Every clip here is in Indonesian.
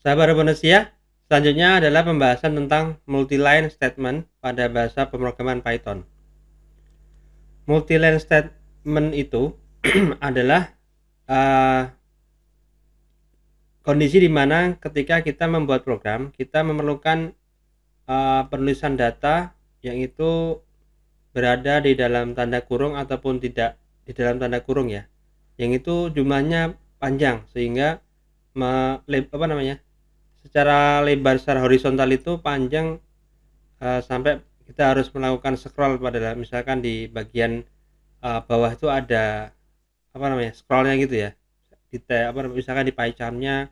Sahabat manusia, selanjutnya adalah pembahasan tentang multi-line statement pada bahasa pemrograman Python. Multi-line statement itu adalah kondisi di mana ketika kita membuat program, kita memerlukan penulisan data yang itu berada di dalam tanda kurung ataupun tidak di dalam tanda kurung ya, yang itu jumlahnya panjang sehingga secara lebar secara horizontal itu panjang, sampai kita harus melakukan scroll pada misalkan di bagian bawah itu ada scrollnya gitu ya, di misalkan di PyCharm-nya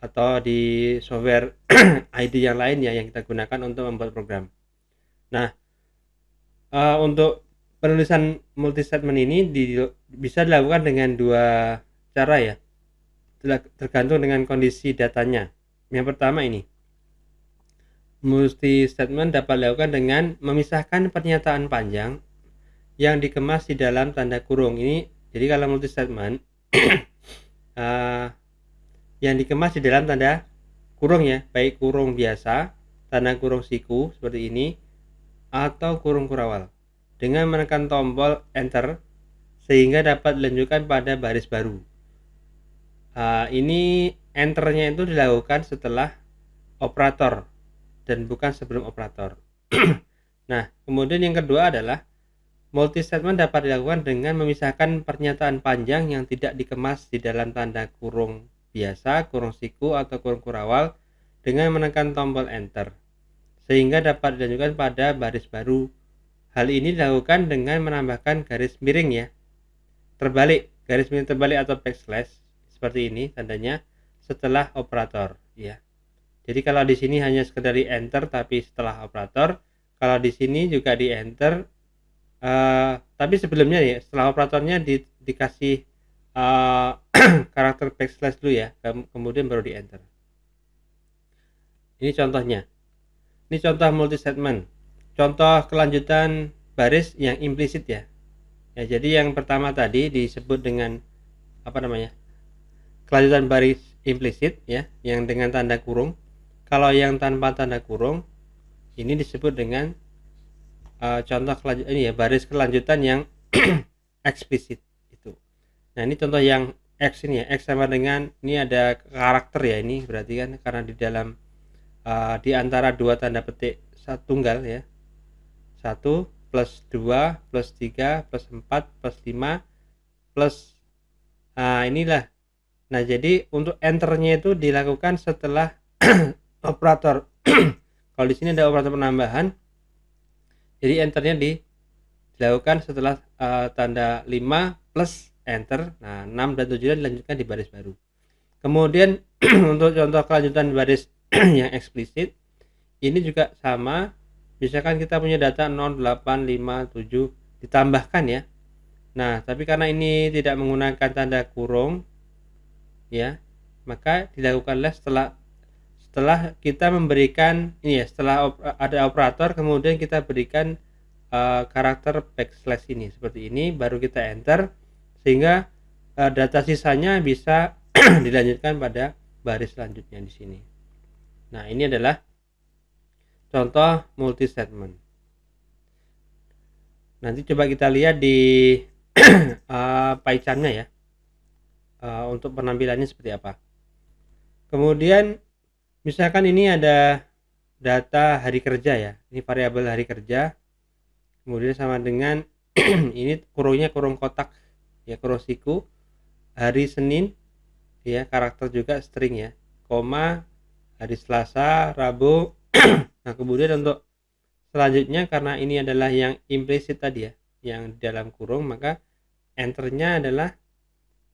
atau di software ID yang lainnya yang kita gunakan untuk membuat program. Nah, untuk penulisan multi statement ini bisa dilakukan dengan dua cara ya, tergantung dengan kondisi datanya. Yang pertama ini, multi statement dapat dilakukan dengan memisahkan pernyataan panjang yang dikemas di dalam tanda kurung. Ini jadi kalau multi statement yang dikemas di dalam tanda kurung ya, baik kurung biasa, tanda kurung siku seperti ini, atau kurung kurawal, dengan menekan tombol enter sehingga dapat dilanjutkan pada baris baru. Ini enternya itu dilakukan setelah operator dan bukan sebelum operator. Nah, kemudian yang kedua adalah multi statement dapat dilakukan dengan memisahkan pernyataan panjang yang tidak dikemas di dalam tanda kurung biasa, kurung siku, atau kurung kurawal dengan menekan tombol enter sehingga dapat dilanjutkan pada baris baru. Hal ini dilakukan dengan menambahkan garis miring ya, terbalik, garis miring terbalik atau backslash seperti ini tandanya setelah operator ya. Jadi kalau di sini hanya sekedar di enter tapi setelah operator, kalau di sini juga di enter, tapi sebelumnya ya setelah operatornya dikasih karakter backslash dulu ya, kemudian baru di enter. Ini contohnya. Ini contoh multi statement. Contoh kelanjutan baris yang implisit ya. Ya, jadi yang pertama tadi disebut dengan kelanjutan baris implisit ya, yang dengan tanda kurung. Kalau yang tanpa tanda kurung ini disebut dengan contoh kelanjutan ini ya, baris kelanjutan yang eksplisit itu. Nah, ini contoh yang X ini ya, X sama dengan ini ada karakter ya, ini berarti kan karena di dalam di antara dua tanda petik tunggal ya, 1 plus 2 plus 3 plus 4 plus 5 plus inilah. Nah, jadi untuk enternya itu dilakukan setelah operator. Kalau di sini ada operator penambahan, jadi enternya dilakukan setelah tanda 5 plus enter. Nah, 6 dan 7 dilanjutkan di baris baru. Kemudian untuk contoh kelanjutan baris yang eksplisit ini juga sama. Misalkan kita punya data 0857 ditambahkan ya. Nah, tapi karena ini tidak menggunakan tanda kurung ya, maka dilakukanlah setelah kita memberikan ini ya, setelah ada operator kemudian kita berikan karakter backslash ini seperti ini, baru kita enter sehingga data sisanya bisa dilanjutkan pada baris selanjutnya di sini. Nah, ini adalah contoh multi statement. Nanti coba kita lihat di PyCharm-nya ya, untuk penampilannya seperti apa. Kemudian misalkan ini ada data hari kerja ya, ini variabel hari kerja, kemudian sama dengan ini kurungnya kurung kotak ya, kurung siku, hari Senin ya, karakter juga string ya, koma, hari Selasa, Rabu. Nah, kemudian untuk selanjutnya karena ini adalah yang implisit tadi ya, yang di dalam kurung, maka enternya adalah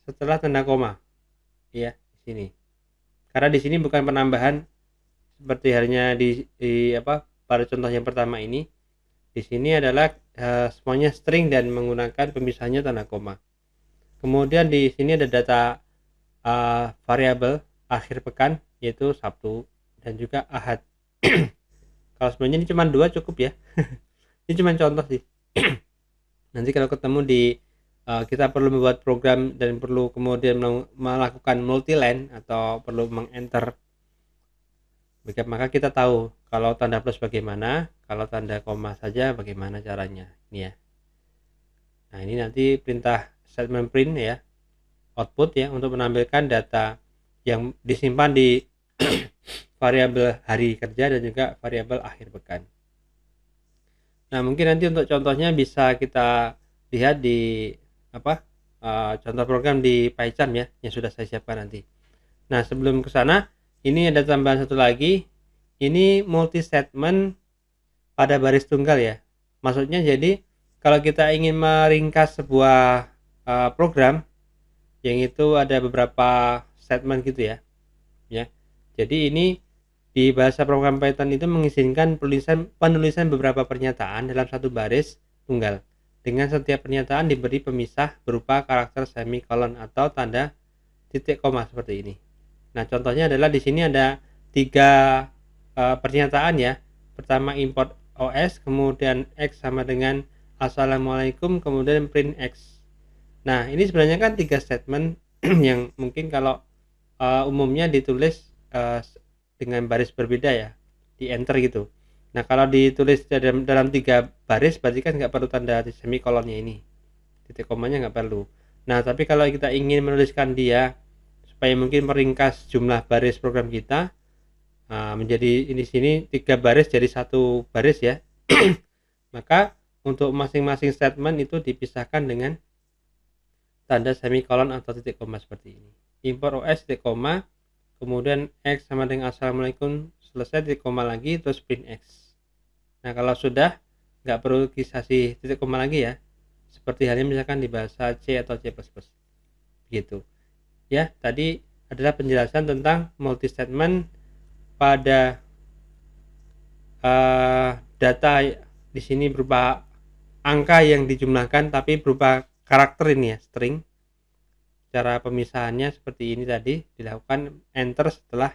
setelah tanda koma ya di sini. Karena di sini bukan penambahan seperti halnya di pada contoh yang pertama ini. Di sini adalah semuanya string dan menggunakan pemisahnya tanda koma. Kemudian di sini ada data variabel akhir pekan yaitu Sabtu dan juga Ahad. Kalau sebenarnya ini cuma 2 cukup ya. Ini cuma contoh sih. Nanti kalau ketemu di kita perlu membuat program dan perlu kemudian melakukan multi line atau perlu mengenter Maka kita tahu kalau tanda plus bagaimana, kalau tanda koma saja bagaimana caranya. Ini ya. Nah, ini nanti perintah statement print ya, output ya, untuk menampilkan data yang disimpan di variabel hari kerja dan juga variabel akhir pekan. Nah, mungkin nanti untuk contohnya bisa kita lihat di contoh program di PyCharm ya, yang sudah saya siapkan nanti. Nah, sebelum ke sana, ini ada tambahan satu lagi. Ini multi statement pada baris tunggal ya. Maksudnya jadi kalau kita ingin meringkas sebuah program yang itu ada beberapa statement gitu ya. Jadi ini di bahasa program Python itu mengizinkan penulisan beberapa pernyataan dalam satu baris tunggal. Dengan setiap pernyataan diberi pemisah berupa karakter semikolon atau tanda titik koma seperti ini. Nah, contohnya adalah di sini ada 3 pernyataan ya. Pertama import OS, kemudian X sama dengan Assalamualaikum, kemudian print X. Nah, ini sebenarnya kan 3 statement yang mungkin kalau umumnya ditulis dengan baris berbeda ya, di enter gitu. Nah, kalau ditulis dalam 3 baris berarti kan nggak perlu tanda semikolonnya ini, titik komanya nggak perlu. Nah, tapi kalau kita ingin menuliskan dia supaya mungkin meringkas jumlah baris program kita, menjadi ini sini 3 baris jadi 1 baris ya. Maka untuk masing-masing statement itu dipisahkan dengan tanda semikolon atau titik koma seperti ini. Import OS titik koma, kemudian X sama dengan Assalamualaikum, selesai titik koma lagi, terus print X. Nah, kalau sudah nggak perlu kasih titik koma lagi ya, seperti halnya misalkan di bahasa C atau C++. Begitu ya. Tadi adalah penjelasan tentang multi statement pada data di sini berupa angka yang dijumlahkan tapi berupa karakter ini ya, string. Cara pemisahannya seperti ini tadi, dilakukan enter setelah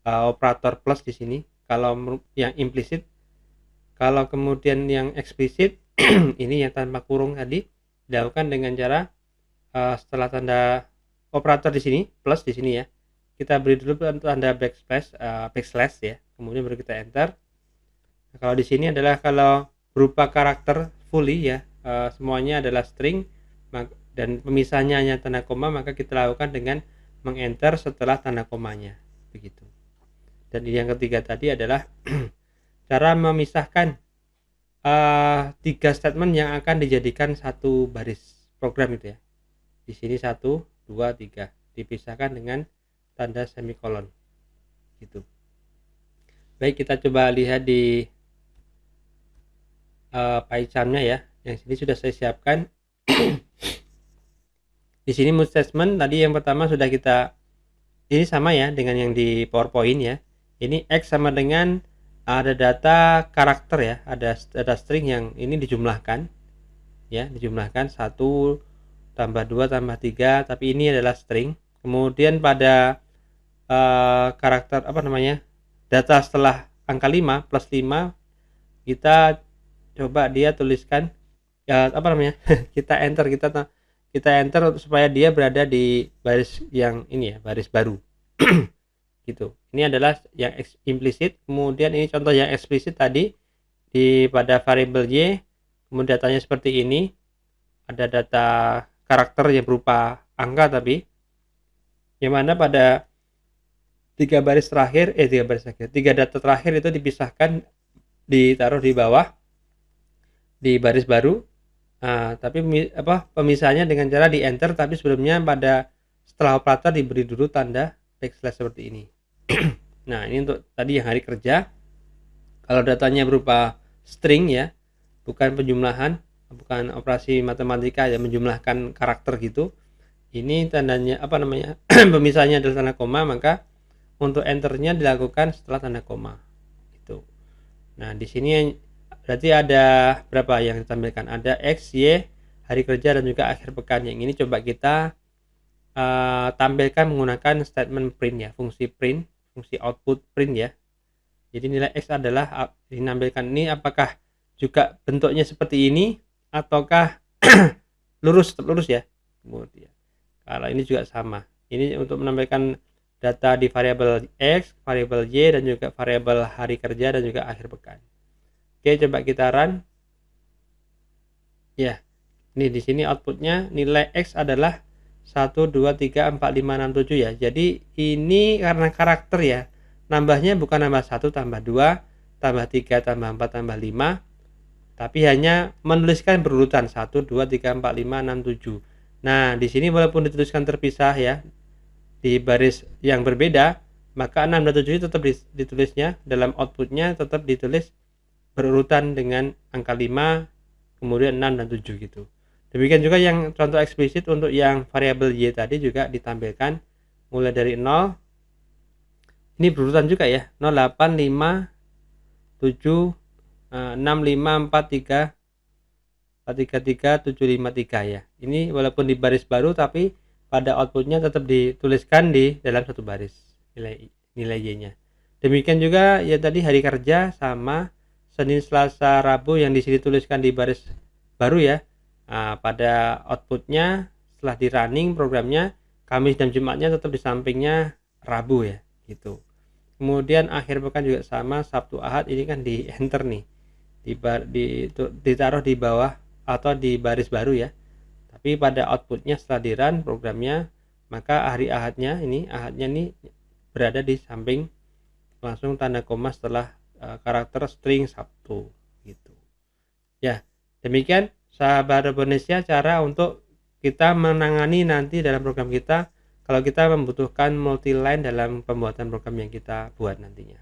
operator plus di sini kalau yang implisit. Kalau kemudian yang eksplisit ini yang tanpa kurung tadi dilakukan dengan cara setelah tanda operator di sini plus di sini ya, kita beri dulu tanda backslash ya, kemudian baru kita enter. Nah, kalau di sini adalah kalau berupa karakter fully ya, semuanya adalah string dan pemisahnya hanya tanda koma, maka kita lakukan dengan mengenter setelah tanda komanya begitu. Dan yang ketiga tadi adalah cara memisahkan 3 statement yang akan dijadikan satu baris program itu ya. Di sini 1, 2, 3 dipisahkan dengan tanda semikolon gitu. Baik, kita coba lihat di PyCharm-nya ya. Yang sini sudah saya siapkan. Di sini multi statement tadi yang pertama sudah kita, ini sama ya dengan yang di PowerPoint ya. Ini X sama dengan ada data karakter ya, ada string yang ini dijumlahkan ya, dijumlahkan 1 tambah 2 tambah 3, tapi ini adalah string. Kemudian pada karakter data setelah angka 5 plus 5 kita coba dia tuliskan ya kita enter supaya dia berada di baris yang ini ya, baris baru. Gitu. Ini adalah yang implisit. Kemudian ini contoh yang eksplisit tadi pada variabel Y, kemudian datanya seperti ini, ada data karakter yang berupa angka, tapi yang mana pada 3 data terakhir itu dipisahkan, ditaruh di bawah di baris baru. Tapi pemisahnya dengan cara di enter, tapi sebelumnya setelah operator diberi dulu tanda backslash seperti ini. Nah, ini untuk tadi yang hari kerja. Kalau datanya berupa string ya, bukan penjumlahan, bukan operasi matematika yang menjumlahkan karakter gitu, ini tandanya pemisahnya adalah tanda koma, maka untuk enternya dilakukan setelah tanda koma itu. Nah, di sini berarti ada berapa yang ditampilkan, ada X, Y, hari kerja dan juga akhir pekan. Yang ini coba kita tampilkan menggunakan statement print ya, fungsi output print ya. Jadi nilai X adalah dinampilkan ini apakah juga bentuknya seperti ini ataukah lurus ya. Kemudian kalau ini juga sama, ini untuk menampilkan data di variabel X, variabel Y, dan juga variabel hari kerja dan juga akhir pekan. Oke, coba kita run. Ya, ini di sini outputnya nilai X adalah 1, 2, 3, 4, 5, 6, 7 ya. Jadi ini karena karakter ya, nambahnya bukan nambah 1 tambah 2 tambah 3 tambah 4 tambah 5, tapi hanya menuliskan berurutan 1, 2, 3, 4, 5, 6, 7. Nah, di sini walaupun dituliskan terpisah ya, di baris yang berbeda, maka 6 dan 7 tetap ditulisnya dalam outputnya tetap ditulis berurutan dengan angka 5, kemudian 6 dan 7 gitu. Demikian juga yang contoh eksplisit untuk yang variabel Y tadi juga ditampilkan mulai dari 0. Ini berurutan juga ya, 0, 8, 5, 7, 6, 5, 4, 3, 4, 3, 3, 7, 5, 3 ya. Ini walaupun di baris baru tapi pada outputnya tetap dituliskan di dalam satu baris nilai Y-nya. Demikian juga ya tadi hari kerja sama Senin, Selasa, Rabu yang di sini tuliskan di baris baru ya. Nah, pada outputnya setelah di running programnya Kamis dan Jumatnya tetap di sampingnya Rabu ya gitu. Kemudian akhir pekan juga sama, Sabtu, Ahad ini kan di enter nih, ditaruh di bawah atau di baris baru ya. Tapi pada outputnya setelah di run programnya, maka hari Ahadnya nih berada di samping langsung tanda koma setelah karakter string Sabtu gitu. Ya, demikian sahabat Indonesia cara untuk kita menangani nanti dalam program kita kalau kita membutuhkan multi line dalam pembuatan program yang kita buat nantinya.